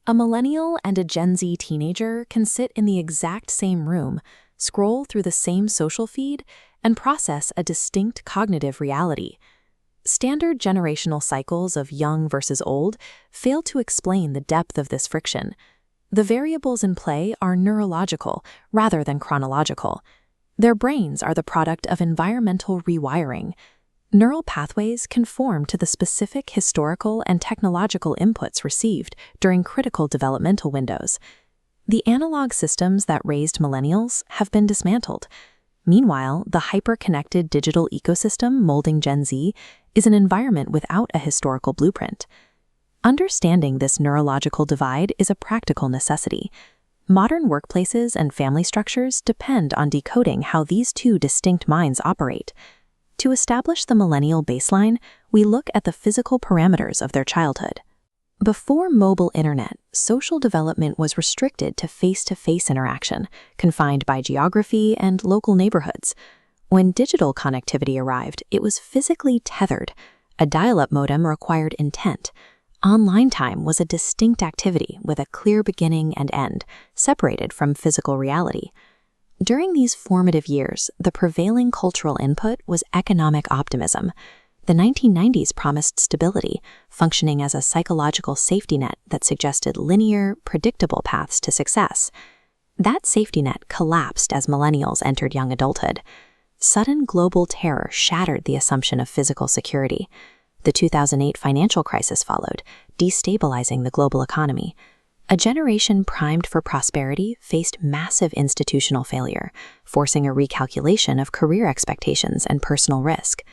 A millennial and a Gen Z teenager can sit in the exact same room, scroll through the same social feed, and process a distinct cognitive reality. Standard generational cycles of young versus old fail to explain the depth of this friction. The variables in play are neurological rather than chronological. Their brains are the product of environmental rewiring. Neural pathways conform to the specific historical and technological inputs received during critical developmental windows. The analog systems that raised millennials have been dismantled. Meanwhile, the hyper-connected digital ecosystem molding Gen Z is an environment without a historical blueprint. Understanding this neurological divide is a practical necessity. Modern workplaces and family structures depend on decoding how these two distinct minds operate. To establish the millennial baseline, we look at the physical parameters of their childhood. Before mobile internet, social development was restricted to face-to-face interaction, confined by geography and local neighborhoods. When digital connectivity arrived, it was physically tethered. A dial-up modem required intent. Online time was a distinct activity with a clear beginning and end, separated from physical reality. During these formative years, the prevailing cultural input was economic optimism. The 1990s promised stability, functioning as a psychological safety net that suggested linear, predictable paths to success. That safety net collapsed as millennials entered young adulthood. Sudden global terror shattered the assumption of physical security. The 2008 financial crisis followed, destabilizing the global economy. A generation primed for prosperity faced massive institutional failure, forcing a recalculation of career expectations and personal risk.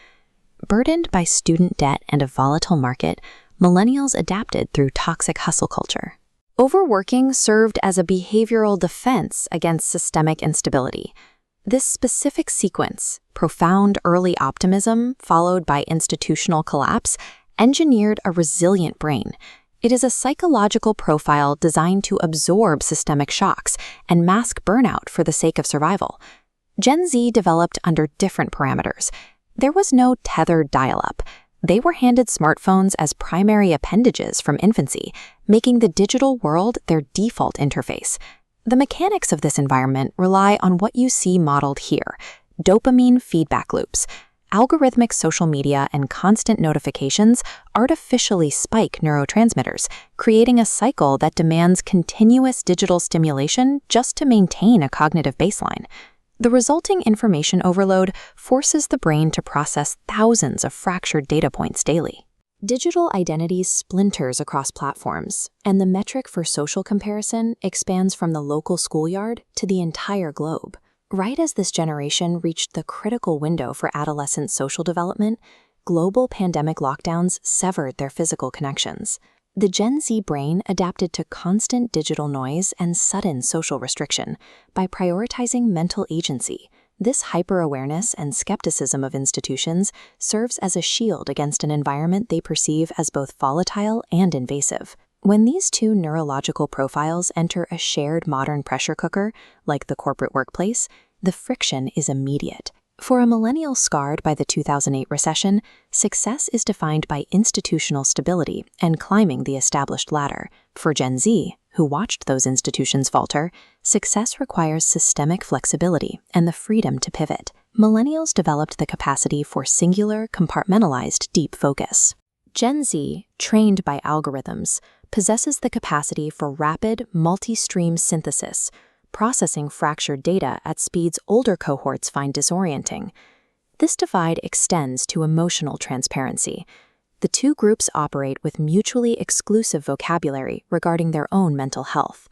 Burdened by student debt and a volatile market, millennials adapted through toxic hustle culture. Overworking served as a behavioral defense against systemic instability. This specific sequence, profound early optimism followed by institutional collapse, engineered a resilient brain. It is a psychological profile designed to absorb systemic shocks and mask burnout for the sake of survival. Gen Z developed under different parameters. There was no tethered dial-up. They were handed smartphones as primary appendages from infancy, making the digital world their default interface. The mechanics of this environment rely on what you see modeled here: dopamine feedback loops. Algorithmic social media and constant notifications artificially spike neurotransmitters, creating a cycle that demands continuous digital stimulation just to maintain a cognitive baseline. The resulting information overload forces the brain to process thousands of fractured data points daily. Digital identity splinters across platforms, and the metric for social comparison expands from the local schoolyard to the entire globe. Right as this generation reached the critical window for adolescent social development, global pandemic lockdowns severed their physical connections. The Gen Z brain adapted to constant digital noise and sudden social restriction by prioritizing mental agency. This hyper-awareness and skepticism of institutions serves as a shield against an environment they perceive as both volatile and invasive. When these two neurological profiles enter a shared modern pressure cooker, like the corporate workplace, the friction is immediate. For a millennial scarred by the 2008 recession, success is defined by institutional stability and climbing the established ladder. For Gen Z, who watched those institutions falter, success requires systemic flexibility and the freedom to pivot. Millennials developed the capacity for singular, compartmentalized deep focus. Gen Z, trained by algorithms, possesses the capacity for rapid, multi-stream synthesis, processing fractured data at speeds older cohorts find disorienting. This divide extends to emotional transparency. The two groups operate with mutually exclusive vocabulary regarding their own mental health.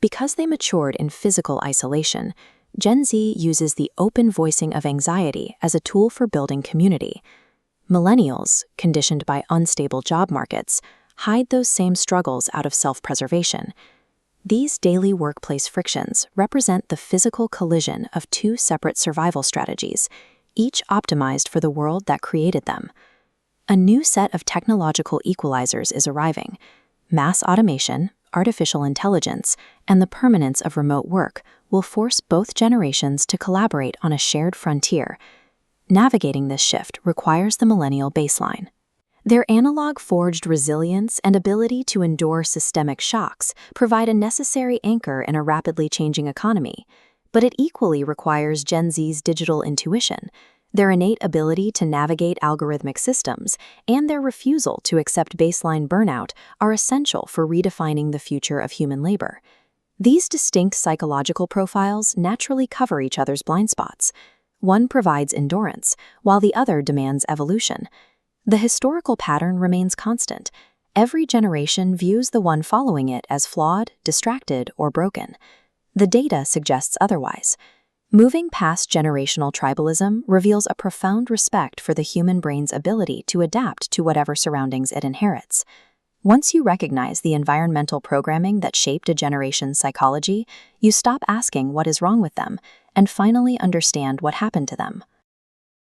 Because they matured in physical isolation, Gen Z uses the open voicing of anxiety as a tool for building community. Millennials, conditioned by unstable job markets, hide those same struggles out of self-preservation. These daily workplace frictions represent the physical collision of two separate survival strategies, each optimized for the world that created them. A new set of technological equalizers is arriving. Mass automation, artificial intelligence, and the permanence of remote work will force both generations to collaborate on a shared frontier. Navigating this shift requires the millennial baseline. Their analog-forged resilience and ability to endure systemic shocks provide a necessary anchor in a rapidly changing economy. But it equally requires Gen Z's digital intuition, their innate ability to navigate algorithmic systems, and their refusal to accept baseline burnout are essential for redefining the future of human labor. These distinct psychological profiles naturally cover each other's blind spots. One provides endurance, while the other demands evolution. The historical pattern remains constant. Every generation views the one following it as flawed, distracted, or broken. The data suggests otherwise. Moving past generational tribalism reveals a profound respect for the human brain's ability to adapt to whatever surroundings it inherits. Once you recognize the environmental programming that shaped a generation's psychology, you stop asking what is wrong with them and finally understand what happened to them.